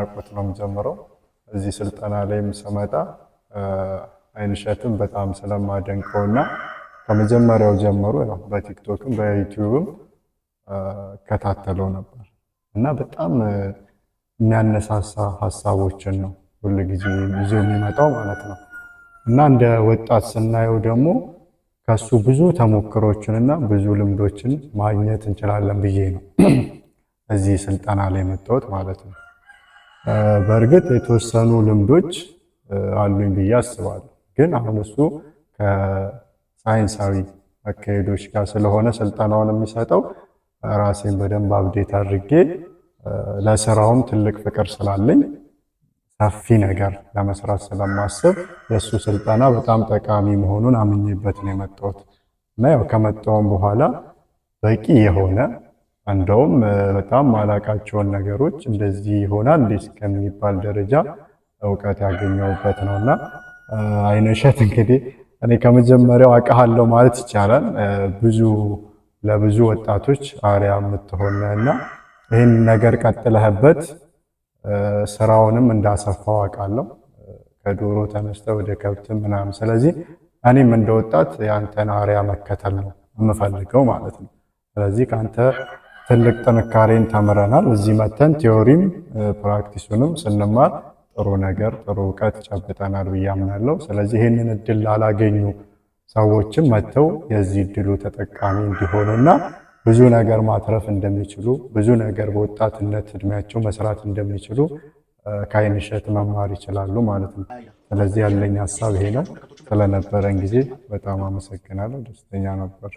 በአድናቆት ነው የምጀምረው። እዚህ ስልጠና ላይም ስመጣ አይንሸትን በጣም ስለማደንቀውና ከመጀመሪያው ጀምሮ ያው በቲክቶክም በዩቲዩብም ከታተለው ነበር እና በጣም የሚያነሳሳ ሀሳቦችን ነው ሁሉ ጊዜ ይዞ የሚመጣው ማለት ነው። እና እንደ ወጣት ስናየው ደግሞ ከሱ ብዙ ተሞክሮችንና ብዙ ልምዶችን ማግኘት እንችላለን ብዬ ነው እዚህ ስልጠና ላይ መጣሁት ማለት ነው። በእርግጥ የተወሰኑ ልምዶች አሉኝ ብዬ አስባለሁ። ግን አሁን እሱ ከሳይንሳዊ አካሄዶች ጋር ስለሆነ ስልጠናውን የሚሰጠው ራሴን በደንብ አብዴት አድርጌ ለስራውም ትልቅ ፍቅር ስላለኝ ሰፊ ነገር ለመስራት ስለማስብ የእሱ ስልጠና በጣም ጠቃሚ መሆኑን አምኜበት ነው የመጣሁት እና ያው ከመጣሁም በኋላ በቂ የሆነ እንደውም በጣም ማላቃቸውን ነገሮች እንደዚህ ይሆናል እስከሚባል ደረጃ እውቀት ያገኘሁበት ነውና አይንሸት እንግዲህ እኔ ከመጀመሪያው አውቃለሁ ማለት ይቻላል። ለብዙ ወጣቶች አርአያ የምትሆንና ይህን ነገር ቀጥለህበት ስራውንም እንዳሰፋው አውቃለሁ። ከዶሮ ተነስተ ወደ ከብት ምናምን። ስለዚህ እኔም እንደ ወጣት ያንተን አርአያ መከተል ነው የምፈልገው ማለት ነው። ስለዚህ ካንተ ትልቅ ጥንካሬን ተምረናል። እዚህ መተን ቲዮሪም ፕራክቲሱንም ስንማር ጥሩ ነገር ጥሩ እውቀት ጨብጠናል ብዬ አምናለሁ። ስለዚህ ይህንን እድል ላላገኙ ሰዎችም መተው የዚህ እድሉ ተጠቃሚ እንዲሆኑና ብዙ ነገር ማትረፍ እንደሚችሉ ብዙ ነገር በወጣትነት እድሜያቸው መስራት እንደሚችሉ ከአይንሸት መማር ይችላሉ ማለት ነው። ስለዚህ ያለኝ ሀሳብ ይሄ ነው። ስለነበረን ጊዜ በጣም አመሰግናለሁ። ደስተኛ ነበር።